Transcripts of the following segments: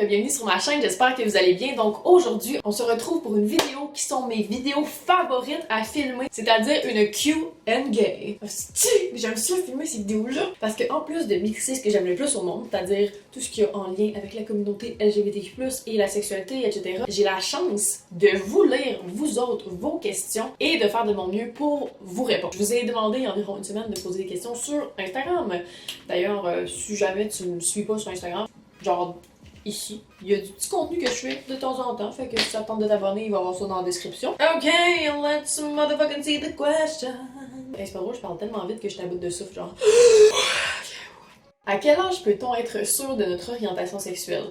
bienvenue sur ma chaîne, j'espère que vous allez bien. Donc aujourd'hui, on se retrouve pour une vidéo qui sont mes vidéos favorites à filmer, c'est-à-dire une Q&A. J'aime ça filmer ces vidéos-là parce que en plus de mixer ce que j'aime le plus au monde, c'est-à-dire tout ce qui est en lien avec la communauté LGBTQ+, et la sexualité, etc., j'ai la chance de vous lire, vous autres, vos questions et de faire de mon mieux pour vous répondre. Je vous ai demandé il y a environ une semaine de poser des questions sur Instagram. D'ailleurs, si jamais tu ne me suis pas sur Instagram, genre ici, il y a du petit contenu que je fais de temps en temps, fait que si ça te tente de t'abonner, il va y avoir ça dans la description. Ok, let's motherfucking see the question. C'est pas drôle, je parle tellement vite que je t'aboute de souffle, genre. À quel âge peut-on être sûr de notre orientation sexuelle?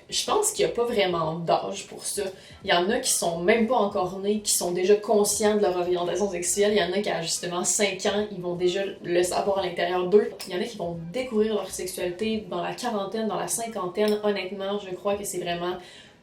Je pense qu'il n'y a pas vraiment d'âge pour ça. Il y en a qui sont même pas encore nés, qui sont déjà conscients de leur orientation sexuelle. Il y en a qui, à justement 5 ans, ils vont déjà le savoir à l'intérieur d'eux. Il y en a qui vont découvrir leur sexualité dans la quarantaine, dans la cinquantaine. Honnêtement, je crois que c'est vraiment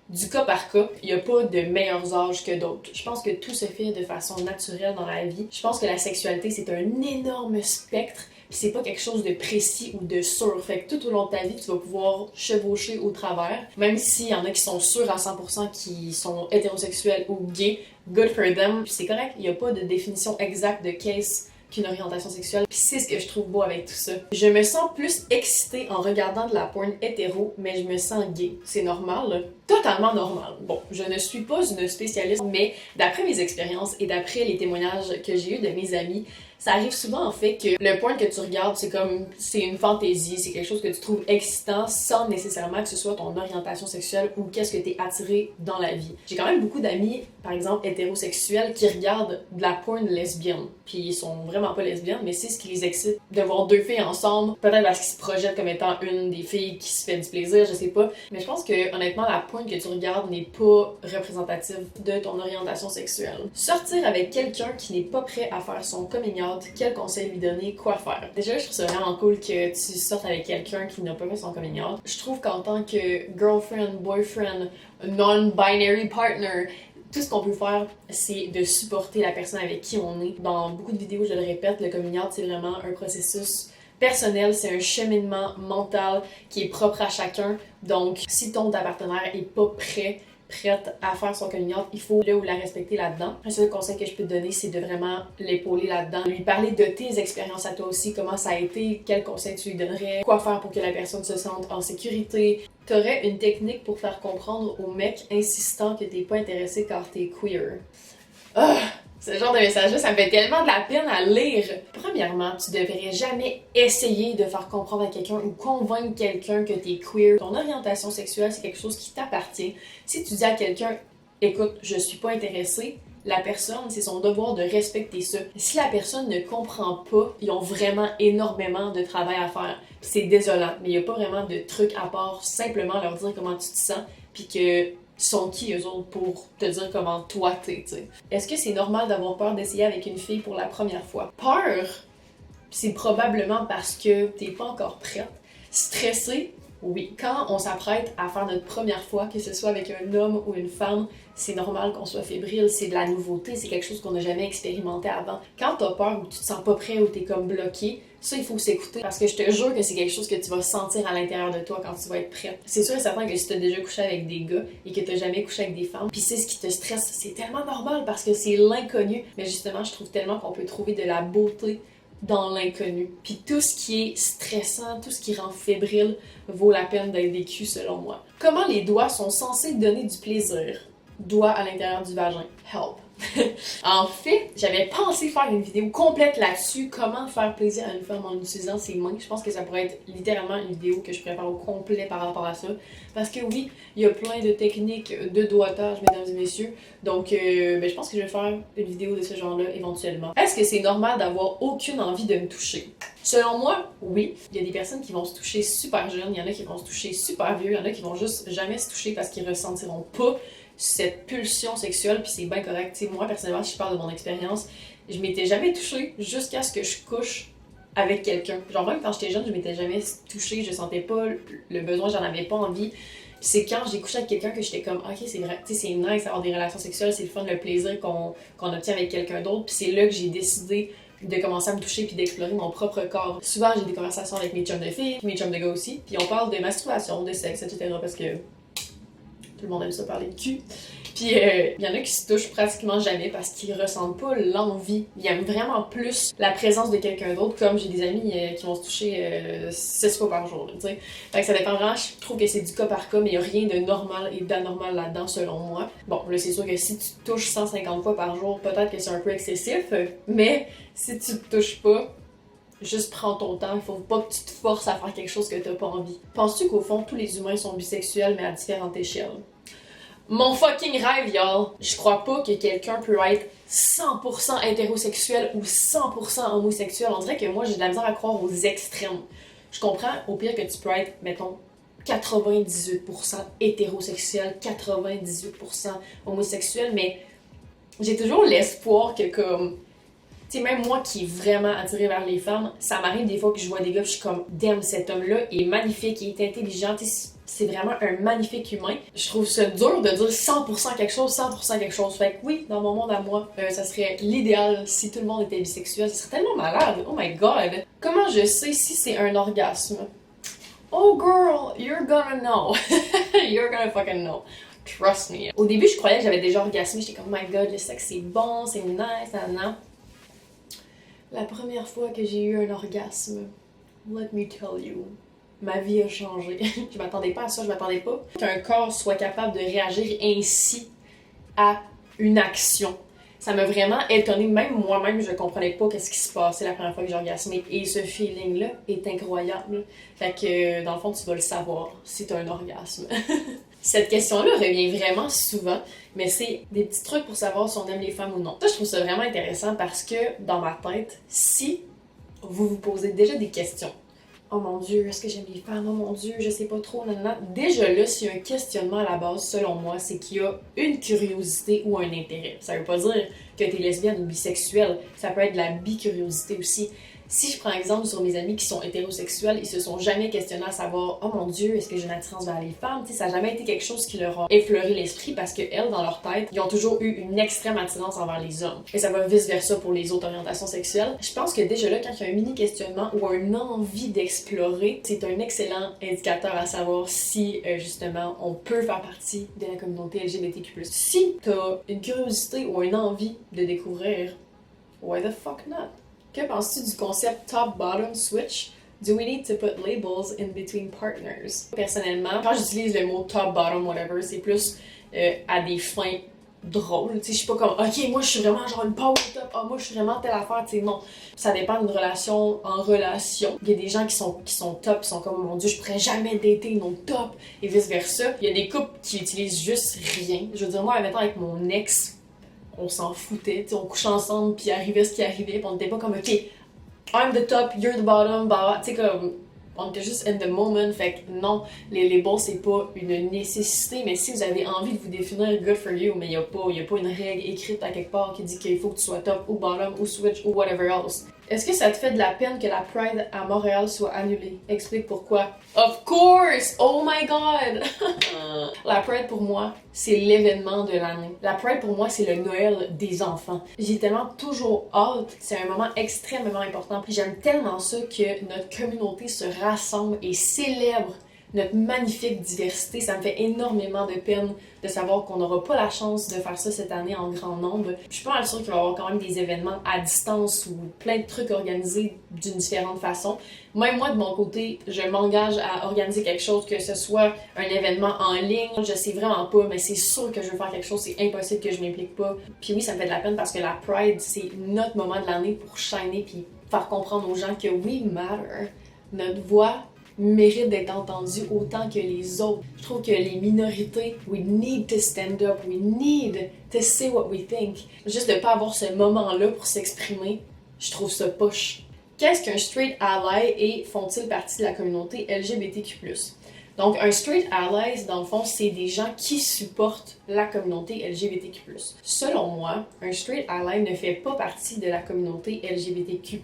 du cas par cas. Il n'y a pas de meilleurs âges que d'autres. Je pense que tout se fait de façon naturelle dans la vie. Je pense que la sexualité, c'est un énorme spectre. Pis c'est pas quelque chose de précis ou de sûr. Fait que tout au long de ta vie, tu vas pouvoir chevaucher au travers. Même s'il y en a qui sont sûrs à 100% qui sont hétérosexuels ou gays, good for them. Pis c'est correct, il y a pas de définition exacte de qu'est-ce qu'une orientation sexuelle. Pis c'est ce que je trouve beau avec tout ça. Je me sens plus excitée en regardant de la porn hétéro, mais je me sens gay. C'est normal, là. Totalement normal. Bon, je ne suis pas une spécialiste, mais d'après mes expériences et d'après les témoignages que j'ai eus de mes amis, ça arrive souvent en fait que le porn que tu regardes, c'est une fantaisie, c'est quelque chose que tu trouves excitant sans nécessairement que ce soit ton orientation sexuelle ou qu'est-ce que t'es attiré dans la vie. J'ai quand même beaucoup d'amis, par exemple hétérosexuels, qui regardent de la porn lesbienne. Puis ils sont vraiment pas lesbiennes, mais c'est ce qui les excite de voir deux filles ensemble, peut-être parce qu'ils se projettent comme étant une des filles qui se fait du plaisir, je sais pas. Mais je pense que honnêtement la porn que tu regardes n'est pas représentative de ton orientation sexuelle. Sortir avec quelqu'un qui n'est pas prêt à faire son coming out, quel conseil lui donner, quoi faire? Déjà, je trouve ça vraiment cool que tu sortes avec quelqu'un qui n'a pas fait son coming out. Je trouve qu'en tant que girlfriend, boyfriend, non-binary partner, tout ce qu'on peut faire, c'est de supporter la personne avec qui on est. Dans beaucoup de vidéos, je le répète, le coming out, c'est vraiment un processus personnel, c'est un cheminement mental qui est propre à chacun. Donc, si ta partenaire est pas prête à faire son coming out, il faut le ou la respecter là-dedans. Un seul conseil que je peux te donner, c'est de vraiment l'épauler là-dedans. Lui parler de tes expériences à toi aussi, comment ça a été, quel conseil tu lui donnerais, quoi faire pour que la personne se sente en sécurité. T'aurais une technique pour faire comprendre au mec insistant que t'es pas intéressé car t'es queer. Ce genre de message-là, ça me fait tellement de la peine à lire. Premièrement, tu devrais jamais essayer de faire comprendre à quelqu'un ou convaincre quelqu'un que t'es queer. Ton orientation sexuelle, c'est quelque chose qui t'appartient. Si tu dis à quelqu'un, écoute, je suis pas intéressée, la personne, c'est son devoir de respecter ça. Si la personne ne comprend pas, ils ont vraiment énormément de travail à faire. C'est désolant, mais il n'y a pas vraiment de truc à part simplement leur dire comment tu te sens, puis que sont qui eux autres pour te dire comment toi t'es, tu sais. Est-ce que c'est normal d'avoir peur d'essayer avec une fille pour la première fois? Peur, c'est probablement parce que t'es pas encore prête. Stressé, oui. Quand on s'apprête à faire notre première fois, que ce soit avec un homme ou une femme, c'est normal qu'on soit fébrile, c'est de la nouveauté, c'est quelque chose qu'on n'a jamais expérimenté avant. Quand t'as peur ou tu te sens pas prêt ou t'es comme bloqué, ça, il faut s'écouter parce que je te jure que c'est quelque chose que tu vas sentir à l'intérieur de toi quand tu vas être prête. C'est sûr et certain que si t'as déjà couché avec des gars et que t'as jamais couché avec des femmes, pis c'est ce qui te stresse, c'est tellement normal parce que c'est l'inconnu. Mais justement, je trouve tellement qu'on peut trouver de la beauté dans l'inconnu. Puis tout ce qui est stressant, tout ce qui rend fébrile vaut la peine d'être vécu selon moi. Comment les doigts sont censés donner du plaisir? Doigts à l'intérieur du vagin. Help. En fait, j'avais pensé faire une vidéo complète là-dessus, comment faire plaisir à une femme en utilisant ses mains. Je pense que ça pourrait être littéralement une vidéo que je prépare au complet par rapport à ça. Parce que oui, il y a plein de techniques de doigtage, mesdames et messieurs. Donc, je pense que je vais faire une vidéo de ce genre-là éventuellement. Est-ce que c'est normal d'avoir aucune envie de me toucher? Selon moi, oui. Il y a des personnes qui vont se toucher super jeunes, il y en a qui vont se toucher super vieux, il y en a qui vont juste jamais se toucher parce qu'ils ressentiront pas cette pulsion sexuelle, puis c'est bien correct. T'sais, moi, personnellement, si je parle de mon expérience, je m'étais jamais touchée jusqu'à ce que je couche avec quelqu'un. Genre, même quand j'étais jeune, je m'étais jamais touchée, je sentais pas le besoin, j'en avais pas envie. C'est quand j'ai couché avec quelqu'un que j'étais comme, ok, c'est vrai, tu sais, c'est nice d'avoir des relations sexuelles, c'est le fun, le plaisir qu'on obtient avec quelqu'un d'autre, puis c'est là que j'ai décidé de commencer à me toucher puis d'explorer mon propre corps. Souvent, j'ai des conversations avec mes chums de filles, mes chums de gars aussi, puis on parle de masturbation, de sexe, etc. parce que Tout le monde aime ça parler de cul. Puis il y en a qui se touchent pratiquement jamais parce qu'ils ressentent pas l'envie. Ils aiment vraiment plus la présence de quelqu'un d'autre, comme j'ai des amis qui vont se toucher 6 fois par jour, tu sais. Fait que ça dépend vraiment, je trouve que c'est du cas par cas, mais il y a rien de normal et d'anormal là-dedans selon moi. Bon, là c'est sûr que si tu te touches 150 fois par jour, peut-être que c'est un peu excessif, mais si tu te touches pas, juste prends ton temps, il faut pas que tu te forces à faire quelque chose que t'as pas envie. Penses-tu qu'au fond, tous les humains sont bisexuels, mais à différentes échelles? Mon fucking rêve, y'all! Je crois pas que quelqu'un peut être 100% hétérosexuel ou 100% homosexuel. On dirait que moi, j'ai de la misère à croire aux extrêmes. Je comprends, au pire, que tu peux être, mettons, 98% hétérosexuel, 98% homosexuel, mais j'ai toujours l'espoir que, comme, tu sais, même moi qui est vraiment attirée vers les femmes, ça m'arrive des fois que je vois des gars, puis je suis comme, damn, cet homme-là est magnifique, il est intelligent, c'est vraiment un magnifique humain. Je trouve ça dur de dire 100% quelque chose, 100% quelque chose. Fait que oui, dans mon monde à moi, ça serait l'idéal si tout le monde était bisexuel. Ce serait tellement malade. Oh my god. Comment je sais si c'est un orgasme? Oh girl, you're gonna know. You're gonna fucking know. Trust me. Au début, je croyais que j'avais déjà orgasmé. J'étais comme, oh my god, le sexe c'est bon, c'est nice, nan. La première fois que j'ai eu un orgasme, let me tell you, ma vie a changé. Je m'attendais pas à ça, je m'attendais pas qu'un corps soit capable de réagir ainsi à une action. Ça m'a vraiment étonnée, même moi-même, je comprenais pas qu'est-ce qui se passait la première fois que j'ai orgasmé. Et ce feeling-là est incroyable. Fait que, dans le fond, tu vas le savoir si t'as un orgasme. Cette question-là revient vraiment souvent, mais c'est des petits trucs pour savoir si on aime les femmes ou non. Ça, je trouve ça vraiment intéressant parce que, dans ma tête, si vous vous posez déjà des questions, oh mon Dieu, est-ce que j'aime les femmes? Oh mon Dieu, je sais pas trop, nanana. Déjà là, s'il y a un questionnement à la base, selon moi, c'est qu'il y a une curiosité ou un intérêt. Ça veut pas dire que t'es lesbienne ou bisexuelle, ça peut être de la bicuriosité aussi. Si je prends exemple sur mes amis qui sont hétérosexuels, ils se sont jamais questionnés à savoir « Oh mon Dieu, est-ce que j'ai une attirance vers les femmes? » Ça n'a jamais été quelque chose qui leur a effleuré l'esprit parce que elles, dans leur tête, ils ont toujours eu une extrême attirance envers les hommes. Et ça va vice-versa pour les autres orientations sexuelles. Je pense que déjà là, quand il y a un mini-questionnement ou une envie d'explorer, c'est un excellent indicateur à savoir si, justement, on peut faire partie de la communauté LGBTQ+. Si t'as une curiosité ou une envie de découvrir, why the fuck not? Que penses-tu du concept top-bottom switch? Do we need to put labels in between partners? Personnellement, quand j'utilise le mot top-bottom, whatever, c'est plus à des fins drôles. Tu sais, je suis pas comme, ok, moi je suis vraiment genre une power top, moi je suis vraiment telle affaire, tu sais, non. Ça dépend d'une relation en relation. Il y a des gens qui sont top, qui sont comme, oh mon Dieu, je pourrais jamais dater une autre top, et vice-versa. Il y a des couples qui utilisent juste rien. Je veux dire, moi, mettons, avec mon ex, on s'en foutait, t'sais, on couchait ensemble, puis arrivait ce qui arrivait, puis on était pas comme, ok, I'm the top, you're the bottom, bah, tu sais, comme, on était juste in the moment, fait que non, les labels, c'est pas une nécessité, mais si vous avez envie de vous définir, good for you, mais y a pas une règle écrite à quelque part qui dit qu'il faut que tu sois top, ou bottom, ou switch, ou whatever else. Est-ce que ça te fait de la peine que la Pride à Montréal soit annulée? Explique pourquoi. Of course! Oh my god! La Pride pour moi, c'est l'événement de l'année. La Pride pour moi, c'est le Noël des enfants. J'ai tellement toujours hâte. C'est un moment extrêmement important. J'aime tellement ça que notre communauté se rassemble et célèbre notre magnifique diversité. Ça me fait énormément de peine de savoir qu'on n'aura pas la chance de faire ça cette année en grand nombre. Je suis pas mal sûre qu'il va y avoir quand même des événements à distance ou plein de trucs organisés d'une différente façon. Même moi, de mon côté, je m'engage à organiser quelque chose, que ce soit un événement en ligne. Je sais vraiment pas, mais c'est sûr que je veux faire quelque chose. C'est impossible que je m'implique pas. Puis oui, ça me fait de la peine parce que la Pride, c'est notre moment de l'année pour shiner puis faire comprendre aux gens que we matter. Notre voix mérite d'être entendu autant que les autres. Je trouve que les minorités, we need to stand up, we need to say what we think. Juste de pas avoir ce moment-là pour s'exprimer, je trouve ça poche. Qu'est-ce qu'un straight ally et font-ils partie de la communauté LGBTQ+? Donc, un straight ally, dans le fond, c'est des gens qui supportent la communauté LGBTQ+. Selon moi, un straight ally ne fait pas partie de la communauté LGBTQ+,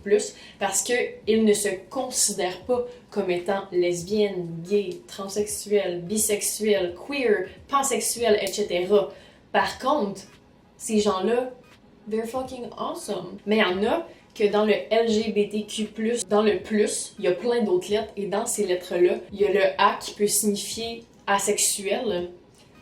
parce qu'il ne se considère pas comme étant lesbienne, gay, transsexuel, bisexuel, queer, pansexuel, etc. Par contre, ces gens-là, they're fucking awesome. Mais il y en a que dans le LGBTQ+, dans le plus, il y a plein d'autres lettres, et dans ces lettres-là, il y a le A qui peut signifier asexuel,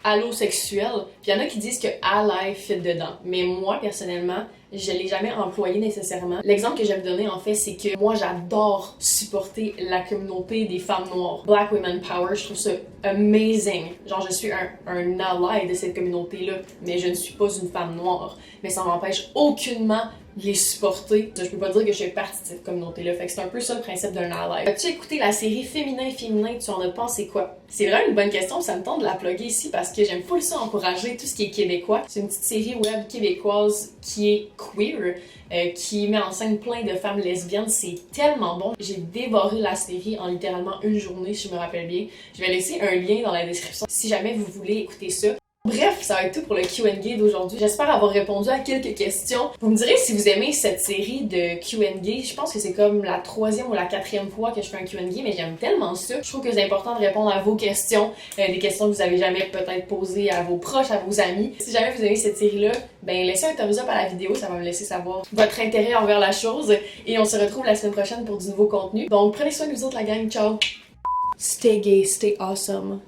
allosexuel, puis il y en a qui disent que ally fit dedans. Mais moi, personnellement, je l'ai jamais employé nécessairement. L'exemple que je vais me donner, en fait, c'est que moi, j'adore supporter la communauté des femmes noires. Black Women Power, je trouve ça amazing. Genre, je suis un ally de cette communauté-là, mais je ne suis pas une femme noire. Mais ça m'empêche aucunement de les supporter. Je peux pas dire que je fais partie de cette communauté-là. Fait que c'est un peu ça le principe d'un ally. As-tu écouté la série Féminin, tu en as pensé quoi? C'est vraiment une bonne question, ça me tente de la plugger ici parce que j'aime full ça encourager tout ce qui est québécois. C'est une petite série web québécoise qui est queer, qui met en scène plein de femmes lesbiennes. C'est tellement bon. J'ai dévoré la série en littéralement une journée, si je me rappelle bien. Je vais laisser un lien dans la description si jamais vous voulez écouter ça. Bref, ça va être tout pour le Q&A d'aujourd'hui. J'espère avoir répondu à quelques questions. Vous me direz si vous aimez cette série de Q&A. Je pense que c'est comme la 3e ou la 4e fois que je fais un Q&A, mais j'aime tellement ça. Je trouve que c'est important de répondre à vos questions, des questions que vous avez jamais peut-être posées à vos proches, à vos amis. Si jamais vous aimez cette série-là, ben laissez un thumbs up à la vidéo, ça va me laisser savoir votre intérêt envers la chose. Et on se retrouve la semaine prochaine pour du nouveau contenu. Donc prenez soin de vous autres la gang, ciao! Stay gay, stay awesome.